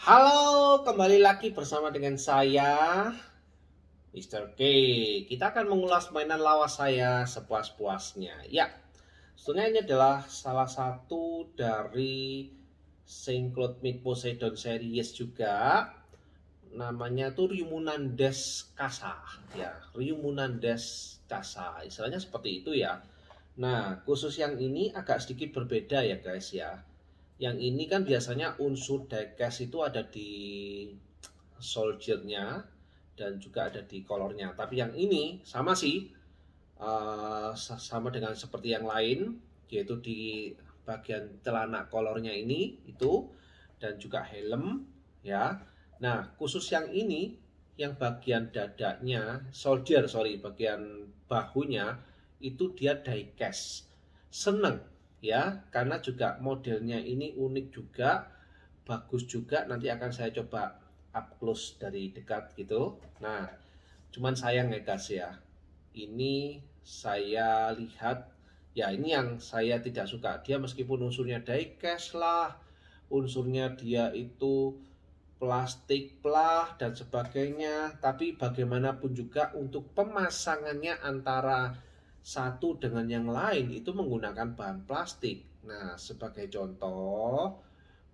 Halo, kembali lagi bersama dengan saya, Mr. K. Kita akan mengulas mainan lawas saya sepuas-puasnya. Ya, sebetulnya ini adalah salah satu dari Saint-Claude Meet Poseidon series juga. Namanya tuh Ryumunandes Kasa. Ya, Ryumunandes Kasa. Istilahnya seperti itu ya. Nah, khusus yang ini agak sedikit berbeda ya guys ya. Yang ini kan biasanya unsur diecast itu ada di soldiernya dan juga ada di colornya. Tapi yang ini sama sih, sama dengan seperti yang lain, yaitu di bagian celana kolornya ini itu dan juga helm ya. Nah, khusus yang ini yang bagian dadanya soldier, sorry, bagian bahunya itu dia diecast. Seneng ya, karena juga modelnya ini unik juga, bagus juga. Nanti akan saya coba up close dari dekat gitu. Nah, cuman sayang ya guys ya, ini saya lihat ya, ini yang saya tidak suka. Dia meskipun unsurnya diecast lah, unsurnya dia itu plastik lah dan sebagainya, tapi bagaimanapun juga untuk pemasangannya antara satu dengan yang lain itu menggunakan bahan plastik. Nah, sebagai contoh,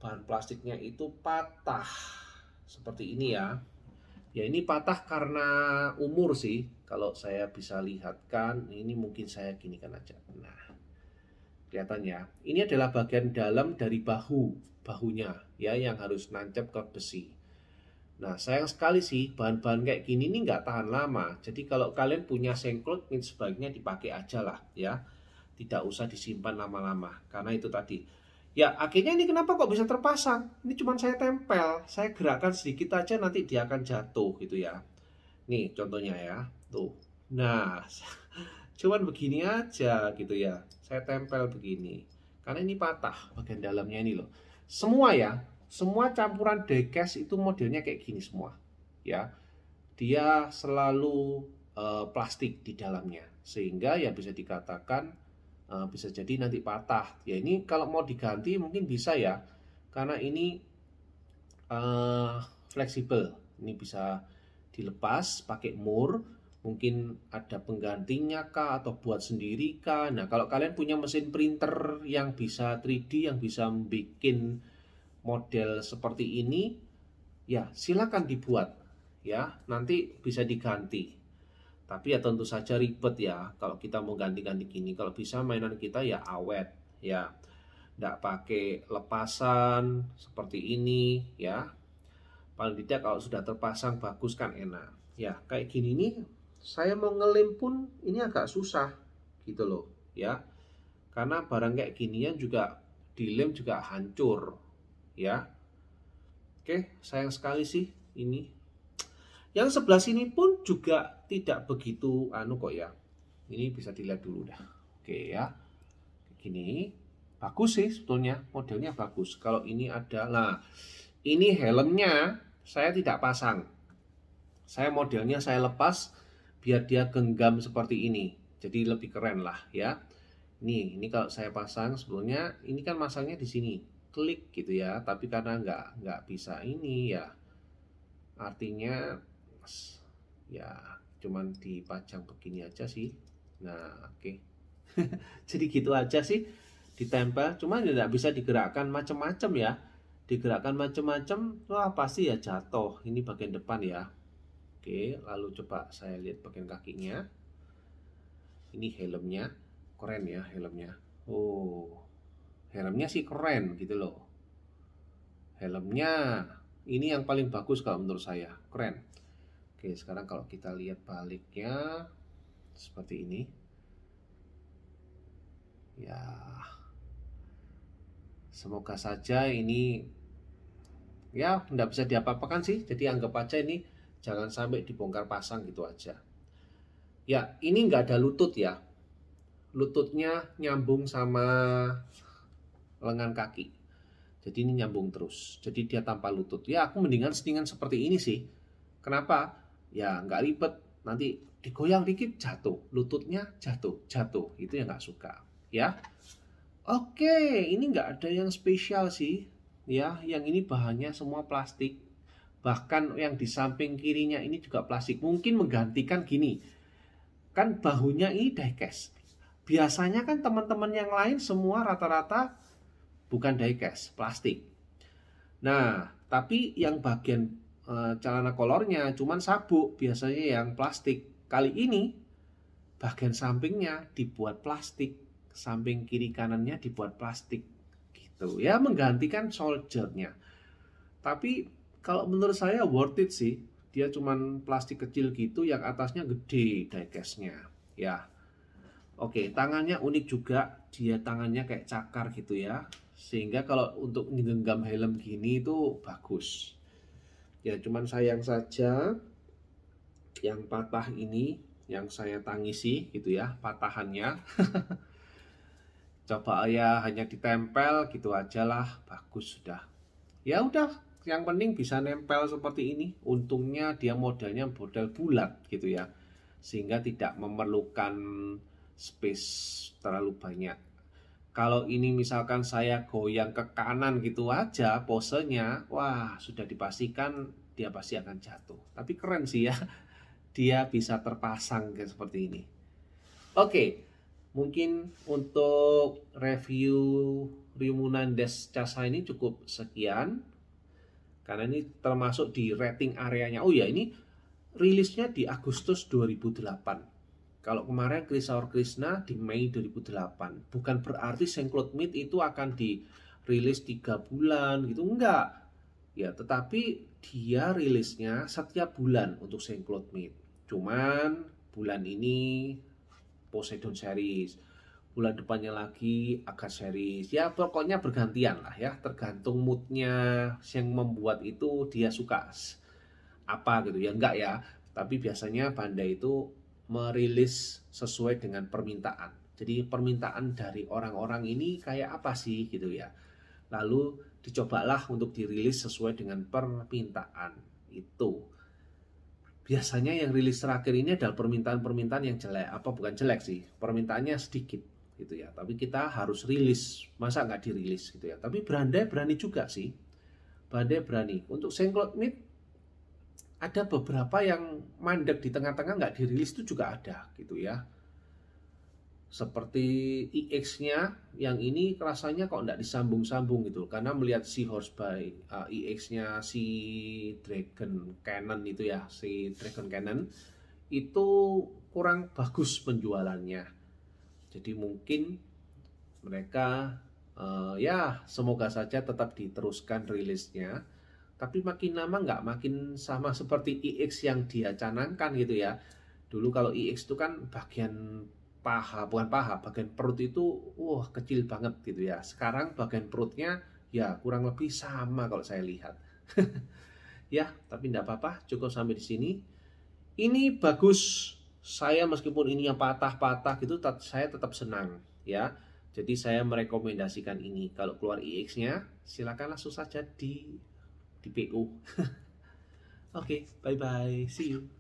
bahan plastiknya itu patah seperti ini ya. Ya, ini patah karena umur sih. Kalau saya bisa lihatkan, ini mungkin saya ginikan aja. Nah, kelihatan ya. Ini adalah bagian dalam dari bahunya ya, yang harus nancap ke besi. Nah, sayang sekali sih bahan-bahan kayak gini nih nggak tahan lama. Jadi kalau kalian punya Saint-Claude, sebaiknya dipakai aja lah ya. Tidak usah disimpan lama-lama. Karena itu tadi. Ya, akhirnya ini kenapa kok bisa terpasang? Ini cuma saya tempel. Saya gerakkan sedikit aja nanti dia akan jatuh gitu ya. Nih contohnya ya. Tuh. Nah, cuman begini aja gitu ya. Saya tempel begini. Karena ini patah bagian dalamnya ini loh. Semua ya, semua campuran diecast itu modelnya kayak gini semua. Ya. Dia selalu plastik di dalamnya. Sehingga ya bisa dikatakan bisa jadi nanti patah. Ya ini kalau mau diganti mungkin bisa ya. Karena ini fleksibel. Ini bisa dilepas pakai mur, mungkin ada penggantinya kah atau buat sendiri kah. Nah, kalau kalian punya mesin printer yang bisa 3D, yang bisa bikin model seperti ini, ya silakan dibuat ya, nanti bisa diganti. Tapi ya tentu saja ribet ya kalau kita mau ganti-ganti gini. Kalau bisa mainan kita ya awet ya, nggak pakai lepasan seperti ini ya. Paling tidak kalau sudah terpasang bagus kan enak. Ya kayak gini nih, saya mau ngelem pun ini agak susah gitu loh ya. Karena barang kayak ginian juga dilem juga hancur ya. Oke, sayang sekali sih ini. Yang sebelah sini pun juga tidak begitu kok ya. Ini bisa dilihat dulu dah. Oke ya. Gini. Bagus sih sebetulnya, modelnya bagus. Kalau ini ada, nah ini helmnya saya tidak pasang. Saya modelnya saya lepas biar dia genggam seperti ini. Jadi lebih keren lah ya. Ini kalau saya pasang sebetulnya ini kan masangnya di sini. Klik gitu ya, tapi karena nggak bisa ini ya. Artinya ya cuman dipajang begini aja sih. Nah, oke. Jadi gitu aja sih, ditempel. Cuma tidak bisa digerakkan macam-macam ya. Digerakkan macam-macam, wah pasti ya jatuh. Ini bagian depan ya. Oke, lalu coba saya lihat bagian kakinya. Ini helmnya, keren ya helmnya. Oh, helmnya sih keren gitu loh. Helmnya ini yang paling bagus kalau menurut saya, keren. Oke, sekarang kalau kita lihat baliknya seperti ini. Ya, semoga saja ini ya nggak bisa diapa-apakan sih. Jadi anggap aja ini jangan sampai dibongkar pasang gitu aja. Ya, ini nggak ada lutut ya. Lututnya nyambung sama lengan kaki. Jadi ini nyambung terus. Jadi dia tanpa lutut. Ya, aku mendingan settingan seperti ini sih. Kenapa? Ya nggak ribet. Nanti digoyang dikit jatuh, lututnya jatuh. Itu yang nggak suka. Ya, oke, ini nggak ada yang spesial sih. ya, yang ini bahannya semua plastik. Bahkan yang di samping kirinya ini juga plastik. Mungkin menggantikan gini, kan bahunya ini diecast. Biasanya kan teman-teman yang lain semua rata-rata bukan diecast, plastik. Nah, tapi yang bagian celana kolornya cuman sabuk, biasanya yang plastik. Kali ini bagian sampingnya dibuat plastik, samping kiri kanannya dibuat plastik gitu ya, menggantikan soldiernya. Tapi kalau menurut saya worth it sih, dia cuman plastik kecil gitu, yang atasnya gede diecastnya ya. Oke, tangannya unik juga, dia tangannya kayak cakar gitu ya, sehingga kalau untuk menggenggam helm gini itu bagus ya. Cuman sayang saja yang patah ini yang saya tangisi gitu ya, patahannya. Coba ya hanya ditempel gitu aja lah, bagus sudah. Ya udah, yang penting bisa nempel seperti ini. Untungnya dia modelnya model bulat gitu ya, sehingga tidak memerlukan space terlalu banyak. Kalau ini misalkan saya goyang ke kanan gitu aja posenya, wah sudah dipastikan dia pasti akan jatuh. Tapi keren sih ya, dia bisa terpasang kayak seperti ini. Oke, mungkin untuk review Ryumu Nandesh Casa ini cukup sekian, karena ini termasuk di rating areanya. Oh ya, ini rilisnya di Agustus 2008. Kalau kemarin Chrysaor Krishna di Mei 2008. Bukan berarti Saint-Claude Meet itu akan dirilis 3 bulan gitu, enggak. Ya, tetapi dia rilisnya setiap bulan untuk Saint-Claude Meet. Cuman bulan ini Poseidon series, bulan depannya lagi Agatha series. Ya pokoknya bergantian lah ya, tergantung moodnya yang membuat itu dia suka apa gitu ya, enggak ya. Tapi biasanya Bandai itu merilis sesuai dengan permintaan. Jadi permintaan dari orang-orang ini kayak apa sih gitu ya. Lalu dicobalah untuk dirilis sesuai dengan permintaan itu. Biasanya yang rilis terakhir ini adalah permintaan-permintaan yang jelek. Apa bukan jelek sih, permintaannya sedikit gitu ya. Tapi kita harus rilis, masa nggak dirilis gitu ya. Tapi Bandai berani juga sih. Bandai berani. Untuk Saint-Claude Meet ada beberapa yang mandek di tengah-tengah nggak dirilis itu juga ada gitu ya. Seperti EX-nya yang ini rasanya kok nggak disambung-sambung gitu, karena melihat si Horse by EX-nya si Dragon Cannon itu ya, si Dragon Cannon itu kurang bagus penjualannya. Jadi mungkin mereka ya semoga saja tetap diteruskan rilisnya. Tapi makin lama nggak makin sama seperti EX yang dia canangkan gitu ya. Dulu kalau EX itu kan bagian paha, bukan paha, bagian perut itu wah kecil banget gitu ya. Sekarang bagian perutnya ya kurang lebih sama kalau saya lihat. Ya, tapi enggak apa-apa, cukup sampai di sini. Ini bagus. Saya meskipun ininya patah-patah gitu, saya tetap senang ya. Jadi saya merekomendasikan ini. Kalau keluar EX-nya, silakan langsung saja di PO. Oke, bye bye, see you.